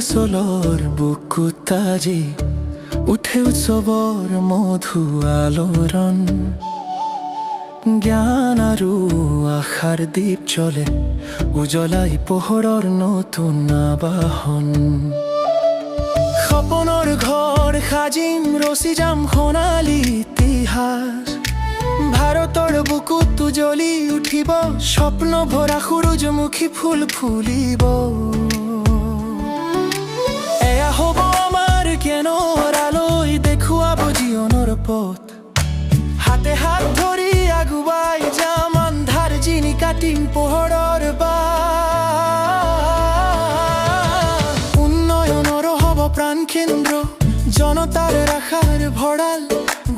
নীলাচলৰ বুকুত আজি উঠে উৎসৱৰ মধু আলোড়ন। জ্ঞান আৰু আশাৰ দীপ জ্বলে, উজ্বলাই পোহৰৰ নতুন আবাহন। সপোনৰ ঘৰ সাজিম, ৰচি যাম সোণালী ইতিহাস। ভাৰতৰ বুকুত উজ্বলি উঠিব স্বপ্ন ভৰা সূৰুযমুখী ফুল ফুলিব। এয়া হ'ব আমাৰ জ্ঞানৰ আলোয় দেখুৱাব জীৱনৰ পথ। হাতে হাত ধৰি আগুৱাই যাম, আন্ধাৰ জিনি কাটিম পোহৰৰ বাট। উন্নয়নৰ হ'ব প্ৰাণ কেন্দ্ৰ, জনতাৰ আশাৰ ভঁৰাল।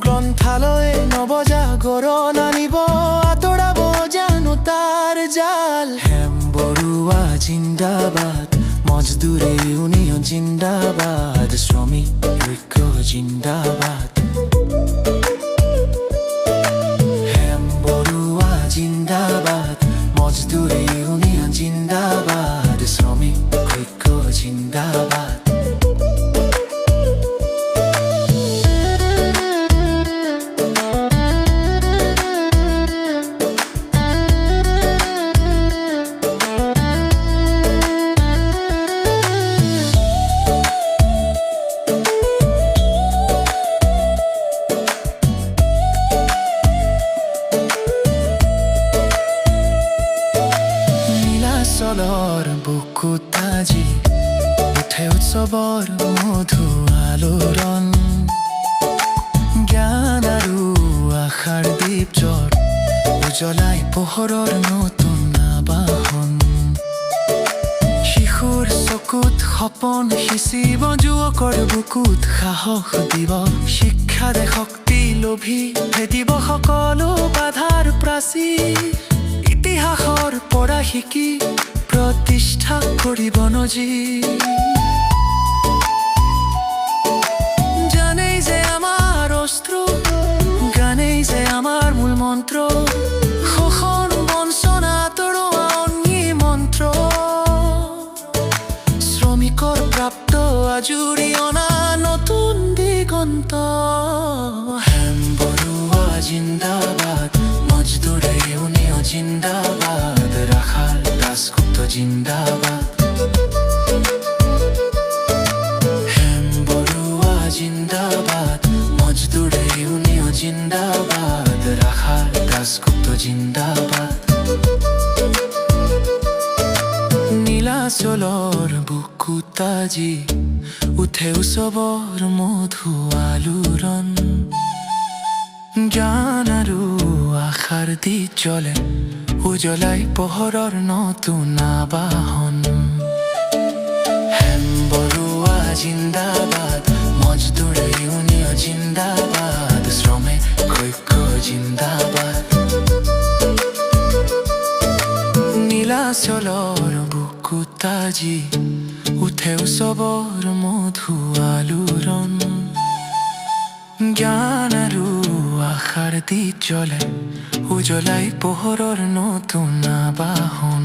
গ্ৰন্থালয়ে নৱজাগৰণ আনিব, আঁতৰাব জানতাৰ জাল। হেম বৰুৱা জিন্দাবাদ, মজদুৰে ইউনিয়ন জিন্দাবাদ, শ্ৰমিক ঐক্য জিন্দাবাদ। হেম বৰুৱা জিন্দাবাদ, মজদুৰে ইউনিয়ন জিন্দাবাদ, শ্ৰমিক ঐক্য জিন্দাবাদ। নীলাচলৰ বুকুত আজি উঠে উৎসৱৰ মধু আলোড়ন। জ্ঞান আৰু আশাৰ দীপ জ্বল, উজ্বলাই পোহৰৰ নতুন আবাহন। শিশুৰ চকুত সপোন সিঁচিব, যুৱকৰ বুকুত সাহস দিব। শিক্ষা দে শক্তি লোভী, ভেটিব সকলো বাধাৰ প্ৰাচীৰ। ইতিহাসৰ পৰা শিকি প্ৰতিষ্ঠা কৰিব নজিৰ। জানেই যে আমাৰ অস্ত্ৰ, গানেই যে আমাৰ মূল মন্ত্ৰ। শোষণ বঞ্চনা আঁতৰোৱা অগ্নি মন্ত্ৰ, শ্ৰমিকৰ প্ৰাপ্ত আজুৰি অনা নতুন দিগন্ত। হেম বৰুৱা জিন্দাবাদ, মজদুৰে ইউনিয়ন জিন্দাবাদ, ৰাখাল দাসগুপ্ত জিন্দাবাদ। হেম বৰুৱা জিন্দাবাদ, মজদুৰে ইউনিয়ন জিন্দাবাদ, ৰাখাল দাসগুপ্ত জিন্দাবাদ। নীলাচলৰ বুকুত আজি উঠে উৎসৱৰ মধু আলোড়ন। জ্ঞান আৰু আশাৰ দীপ জ্বলে, উজ্বলাই পোহৰৰ নতুন আবাহন। হেম বৰুৱা জিন্দাবাদ, মজদুৰ ইউনিয়ন জিন্দাবাদ, শ্ৰমিক ঐক্য জিন্দাবাদ। নীলাচলৰ বুকুত আজি উঠে উৎসৱৰ মধু আলোড়ন। জ্ঞান আৰু আশাৰ দীপ জ্বলে, উজ্বলাই পোহৰৰ নতুন আবাহন।